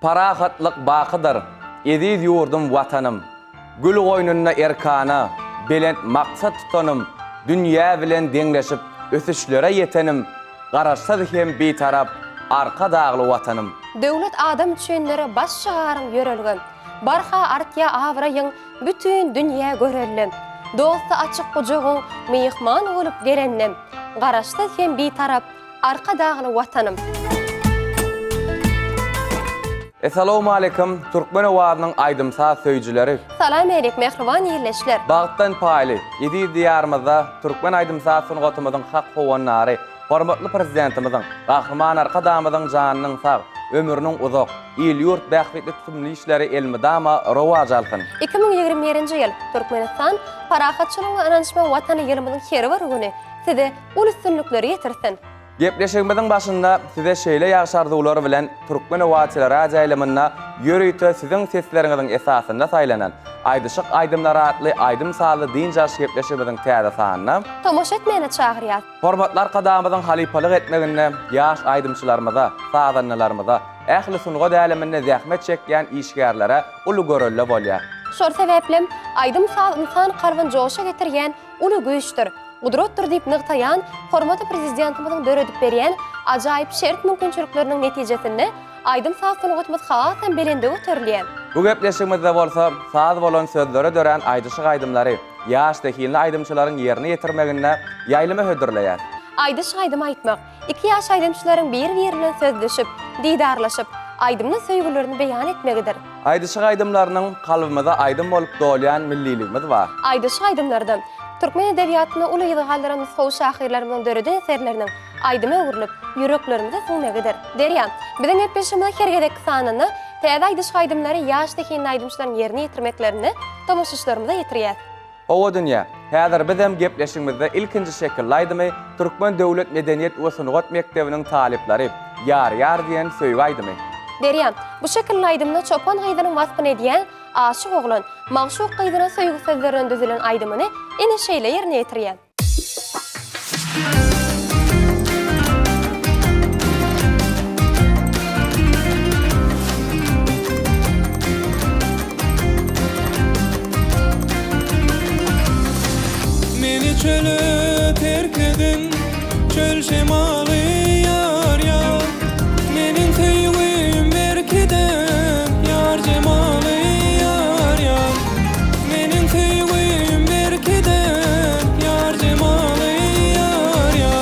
Parahatlyk bakydyr, ediz yurdum watanım. Gül goýnuna erkana, belent maksat tutanım. Dünýä bilen deňleşip ösüşlere yetenim. Garaşsaz hem betarap, arka dağlı watanım. Döwlet adam üçinlere baş çygaryň ýörelgem. Barha artya awraýyň bütün dünýä görellim. Dosta açyk gujugyň mehman bolup gelendim. Garaşsaz hem betarap, arka dağlı watanım. Assalamu alaikum, Türkmen owazynyň aýdymsa söýjileri. Salam aleyk mehriban ýerleşler. Bagtdan paýly, ýedi diýarymyzda Türkmen aýdymsa sungatymyzyň hak howannary, hormatly prezidentimiziň, gahrman arkadamyzyň janynyň sag, ömrüniň uzak, il ýurt bähbetli tutumly işleri elmidama rowaj alsyn. 2021-nji ýyl Türkmenistan parahatçylygyň ananşma watany ýylymyzyň heri bir güni size ul üstünlikleri ýetirsin. Gepleşigimiziň başynda size şeýle ýaşardylar bilen Türkmen owatçylary ajaýlymyna ýöreýte siziň sesleriňiziň esasynda saýlanan Aýdyşyk aýdymlar atly aýdym saly diňjaş gepleşigimiziň täze sanyna Tomoş etmeni çagyrýar. Hormatlar kadamyzyň halipalyk etmeginde ýaş aýdymçylarymyza, saganlalarymyza, ähli sunga däleminde zähmet çekýän işgärlere uly görelle bolýar. Şol sebeplem aýdym saly insan garbyny joşa getirýän uly güýçdir. Gudrotdur diýip nygtaýan, hormatly prezidentimiziň döredip berýän ajaýyp şert mümkinçilikleriniň netijesinde aýdym saly sungatymyz haýatan belende göterilýär. Bu gepleşigimizde bolsa, saz bolan sözlere dören aýdyşyk aýdymlary ýaş tehilli aýdymçylaryň ýerine ýetirmeginde ýaýlyma hödürleýär. Aýdyş aýdym aýtmak, iki ýaş aýdymçylaryň bir-biri bilen sözleşip, diýdarlaşyp, aýdymyň söýgülerini beýan etmegidir. Aýdyşyk aýdymlarynyň kalbymyza aýdym bolup dolýan milliligimiz bar. Aýdyş aýdymlardan Türkmen edebiýatyna uly ýygygallaran sow şahyrlarynyň döreden eserleriniň aýdyma öwrülip, ýüreklerimize singmegidir. Derýan, biziň etmişimiz hergedek sanyny, täze aýdyş aýdymlary ýaş tehilli aýdymçylaryň ýerine ýetirmeklerini tomoşaçlarymyza ýetirýär. Owa dünýä, häzir biz hem gepleşigimizde ilkinji şekilde aýdymy Türkmen Döwlet Medeniýet we Sunugat Mekdebiniň talipleri ýar diýen söýgü aýdymy. Derýan, bu şekilde aýdymda çopan gaýdynyň wasfyny edýän aşyk oglan, magşuk gaýdyna söýgü sözlerinden düzülen aýdymyny ene şeýle ýerine ýetirýär. Meni çölü terk edin, çöl şemaly yar yar. Menin söýgüm berkiden, yar cemaly yar yar. Menin söýgüm berkiden, yar cemaly yar yar.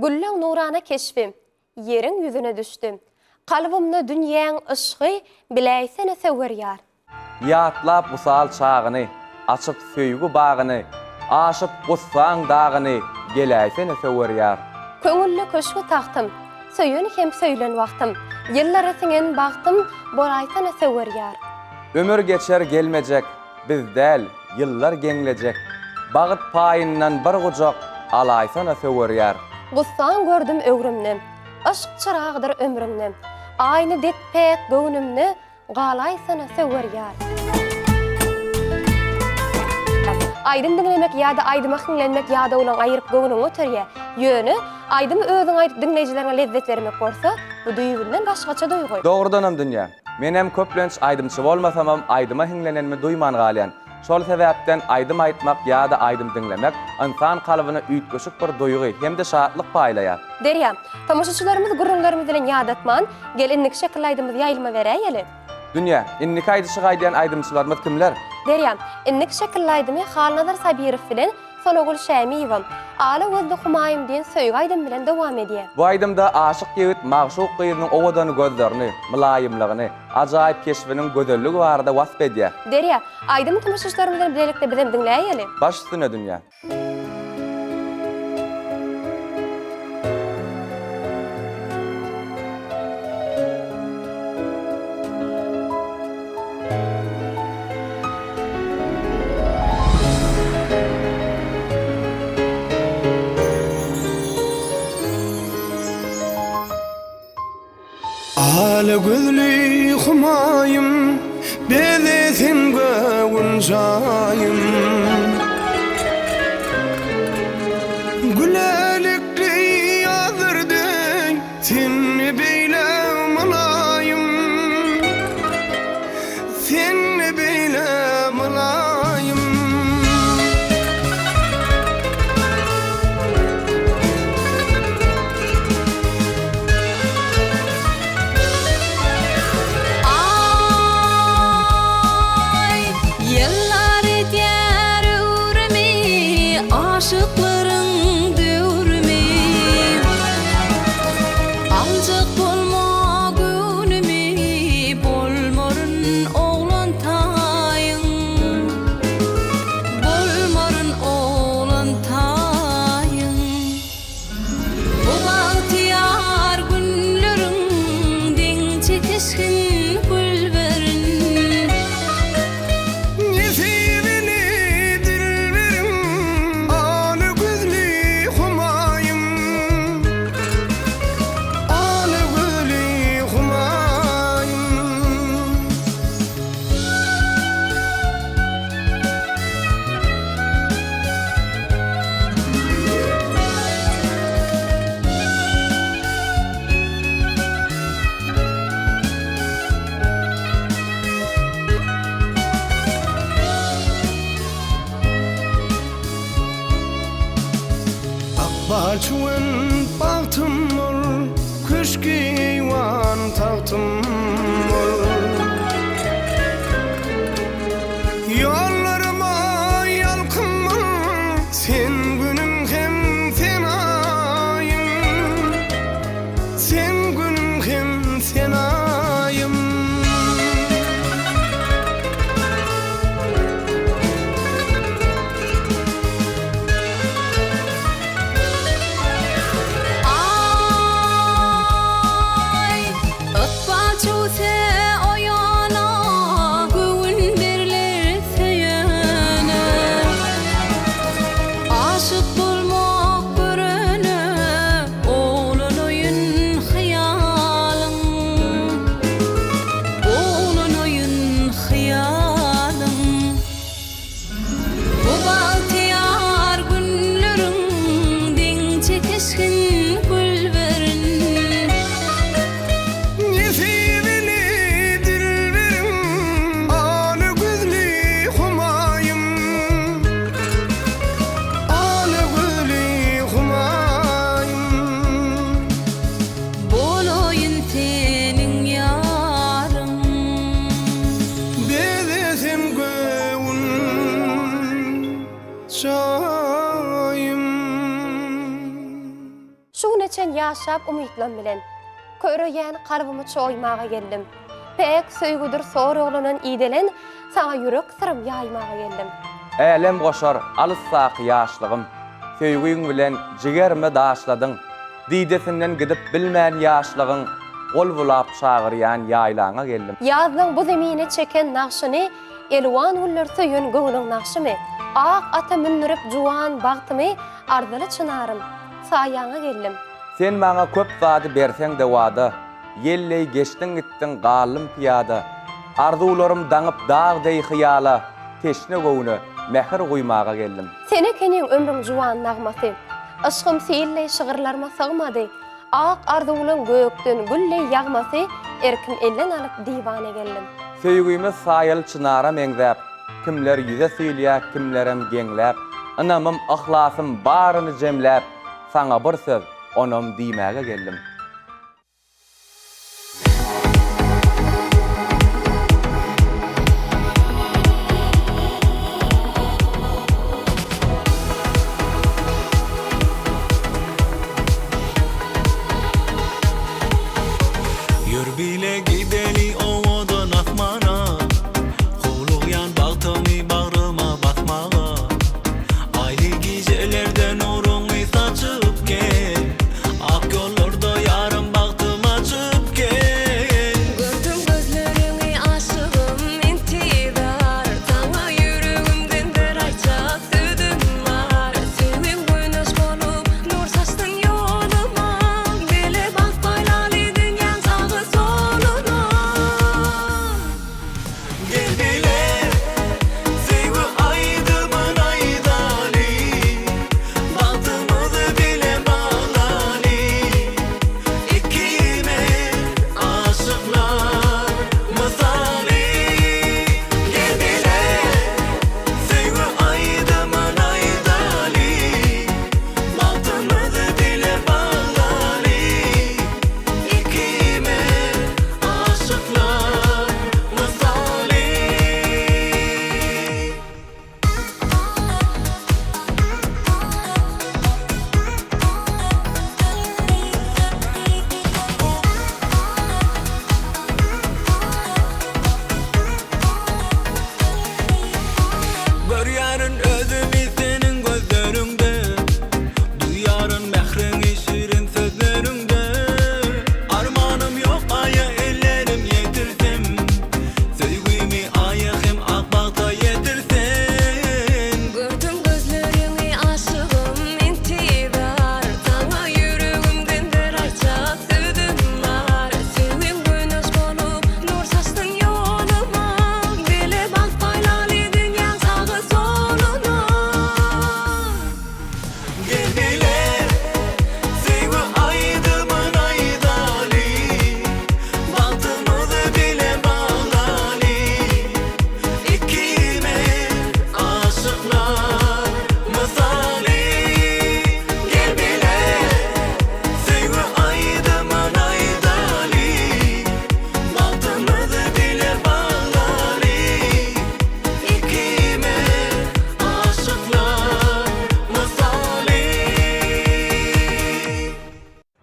Güllüň nurana keşfim, yerin yüzüne düşdüm. Kalbimni dünýäň ışgy biläýsene sewer ýar. Ýatlap usal çağını, açıp söýgü bagyny, aşyp gussaň dagyny, geläýsene sewer ýar. Köňüllü köşkü tahtım, söýün hem söýlen wagtym. Ýyllara siňen bagtym, boraýsana sewer ýar. Ömür geçer gelmejek, biz däl, ýyllar geňlejek. Bagyt paýyndan bir gujak, alaýsana sewer ýar. Gussaň gördüm öwrümni, aşk çyrağıdır ömrümni. Aýny detpek göwnümni, galaýsana sewer ýar. Aýdym dinlemek ýa-da aýdyma hinglenmek ýa-da olan aýryp göwnüň öterýe. Ýöne, aýdym özüň aýdyp dinleýijilerine lezzet bermek bolsa, bu duýgudan başgaça duýgy. Doğrudanam dünýä. Men hem köplenç aýdymçy bolmasamam, aýdyma hinglenenmi duýman galýan. Şol sebäpden aýdym aýtmak ýa-da aýdym dinlemek insan kalbyna üýtgeşik bir duýgy hem de şatlyk paýlaýar. Derýa, tamaşaçylarymyz gurrunlarymyz bilen ýadatman, gelinlik şekil aýdymyz ýaýylma berýäli. Dünýä, innik aýdyşy gaýdyan aýdymçylarymyz kimler? Derýa, innik şekil aýdymy Halnazar Sabirow bilen Sonogul Şämiýew, ala gözde Humaýym diýen söýgü aýdym bilen dowam edýär. Bu aýdymda aşyk ýigit magşuk gyýrynyň owadan gözlerini, mylaýymlygyny, ajaýyp keşfiniň gözelligi barada wasp edýär. Derýa, aýdym tamaşaçylarymyz bilen birlikde bizem dinläýäli. Baş üstüne dünýä. Ala gözlü Humaýym, bedesin göwünjaýym. Gülelikli ýazyrdyň, seni beýle mylaýym. Seni beýle mylaýym. Aşıkların dövrümü Ancak bolma gönlümü Bolmarın oğlan tayın Bolmarın oğlan tayın Bu bahtiyar günlerin Den çekişkin gülberin Balçuan bahtım ol, köşke ýwan tahtım ol. Yollarıma yalkınma, sen günüm hem sen ayım. Sen günüm hem sen ayım. ýaşap umytlan bilen. Köreýän kalbymy çoýmaga geldim. Pek söýgüdir sor oglanan idelen, saňa ýürek sırym ýaýmaga geldim. Elem goşar alyssak ýaşlygym. Söýgüň bilen jigerimi daşladyň. Diýdesinden gidip bilmän ýaşlygyň gol bulap şagyrýan ýaýlaňa geldim. Ýazlyň bu zemine çeken nakşyny, elwan güller söýen göwüň nakşymy? Ak ata mindirip juwan bagtymy, ardaly çynarym, saýaňa geldim. Sen maňa köp zady berseň de wada, yelley geçdiň gitdiň galym piyada. Arzularym daňyp dağday hyýala, teşne gowuny mehir guýmaga geldim. Seni kenin ömrüň juwan nagmasy, aşkym seýilley şygyrlarma sığmady. Ak arzulyň gökden gülley ýagmasy, erkin elden alyp diwane geldim. Söýgümiz saýal çynara meňzäp, kimler ýüze süýlýär, kimlerem geňläp. Anamym ahlasym baryny jemläp, saňa bir söz onam diýmäge geldim. Yür bile gideli ovadan akmana, Huluyan baltami bağrıma basmağa. Aylı gecelerden orunu saçıp gel, Ak yollarda yarım baktım açıp gel. Gördüm gözlerini aşığım intihar, Sana yüreğimden bir ayçak düdüm var. Senin güneş olup nur saçtın yoluma, Bile bak baylalidin yan sağı soluna. Gel bile, sevgi aydımın aydali, Baktığımızı bile bağlali. İkime aşıklar misali. Gel bile, sevgi aydımın aydali, Baktığımızı bile bağlali. İkime aşıklar misali. Görýärün özümi senin gözlerinde, Duyarın mehrini şirin sözlerinde. Armanım yok aya ellerim yetirsem, Söýgümi aya hem akbakta yetirsen. Gördüm gözlerini aşığım intihar, Sana yüreğimden bir ayçak düdüm var. Senin güneş olup nur saçtın yoluma, Bile bak baylalidin yan sağı soluna. Gel bile, sevgi aydımın aydali, Baktığımızı bile bağlali. İkime aşıklar misali. Gel bile, sevgi aydımın aydali, Baktığımızı bile bağlali. İkime aşıklar misali.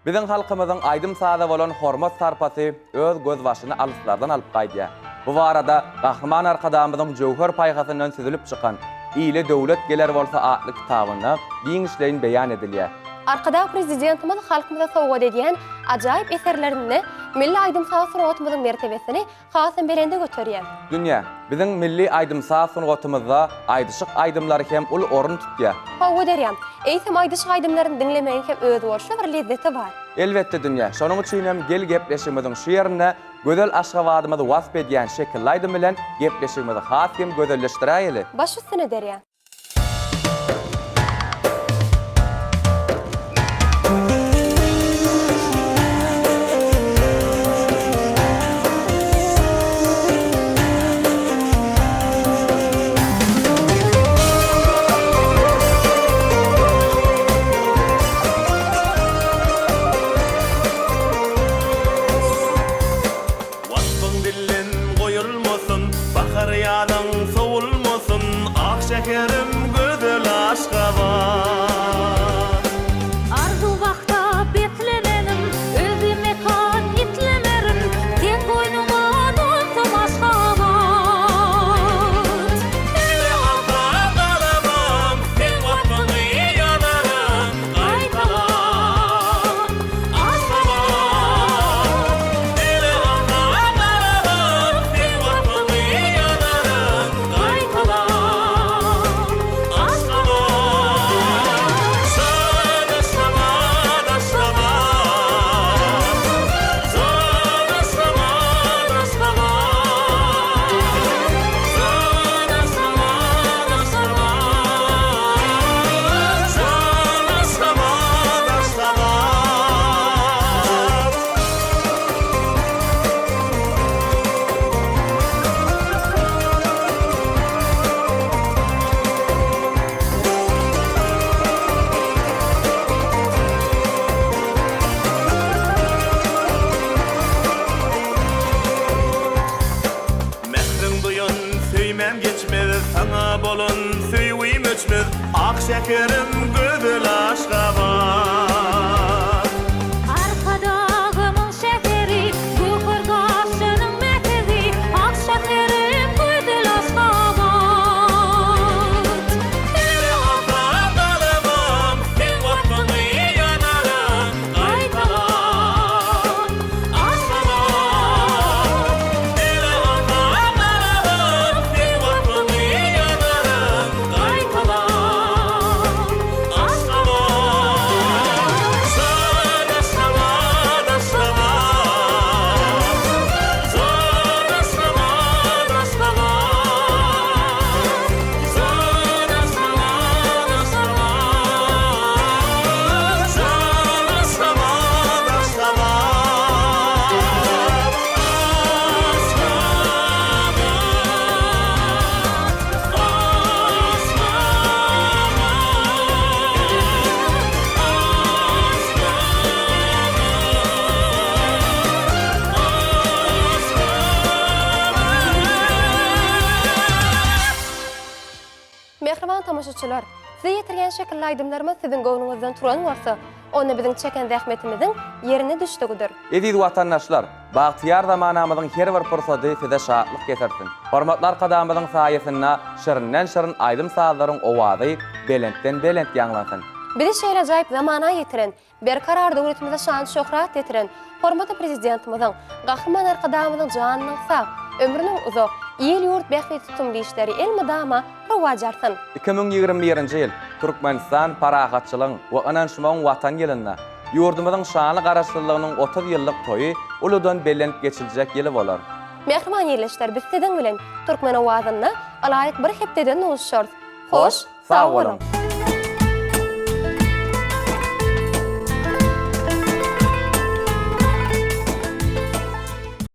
Biziň halkymyzyň aýdym sada bolan hormat sarpasy öz göz başyny alyslardan alyp gaýdýar. Bu barada gahryman arkadamyzyň jowher paýgasyndan süzülip çykan "Ýyly döwlet geler bolsa" adly kitabyny giňişleýin beýan edilýär. Arkada prezidentimiz halkymyza sowgat edýän ajaýyp eserlerini, milli aýdym sağ suratymyzyň mertebesini hasyn belende göterýär. Dünýä, biziň milli aýdymsa sungatymyzda aýdyşyk aýdymlary hem ul orun tutýar. Sowgat edýär. Eýsem aýdyşyk aýdymlaryny dinlemegiň hem öz borçly bir lezzeti bar. Elbetde dünýä. Şonuň üçin hem gel gepleşigimiziň şu ýerine gözel aşgabadymy wasp edýän şekilli aýdym bilen gepleşigimizi has hem gözelleşdirýäli. Baş üstüne derýär. Wasfın dilin koyulmasın, Bahar yağdan soğulmasın, Ak şeker göçmez ak şekerim gödül aşgabat Arkadağımın şekeri, bu kırgaçının metezi, ak şekerim güdül aşgabat. Ele atan dalamam sen vatmını yanarım Aytalan, aşgabat. Ele atan dalamam sen vatmını yanarım Aytalan, aşgabat. Sana şabat aşgabat Sana şabat aşgabat Sana şabat aşgabat Sana şabat Mehriban tamaşaçılar, size yetirgen şekilli aydımlarımız sizin göwnüňizden turan bolsa, onu bizim çeken zähmetimizin yerine düşdügidir. Ediz watandaşlar, bagtyar zamanamyzyň her bir pursaty size şatlyk getirsin. Hormatly arkadaşlarymyzyň saýasynda şirinden şirin aýdym sazlaryň owazy belentden belent ýanglansyn. Bizi şeýle ajaýyp zamana ýetiren, berkarar döwletimize şan şöhrat getiren, hormatly prezidentimiziň, gahrman arkadaşymyzyň janynyň sag, ömrüniň uzak, ýyl ýurt bähli tutumly işleri elmydama rowajarsyn. 2021-nji ýyl Türkmenistan parahatçylygyň we ananşmagyň watan ýylynda ýurdumyzyň şanly garaşdyrlygynyň 30 ýyllyk toýy uludan belent geçiljek ýyly bolar. Mehriban ýerleşler biz sizin bilen Türkmen owazyny alaýyk bir hepdeden oluşýar. Hoş, sag bolun.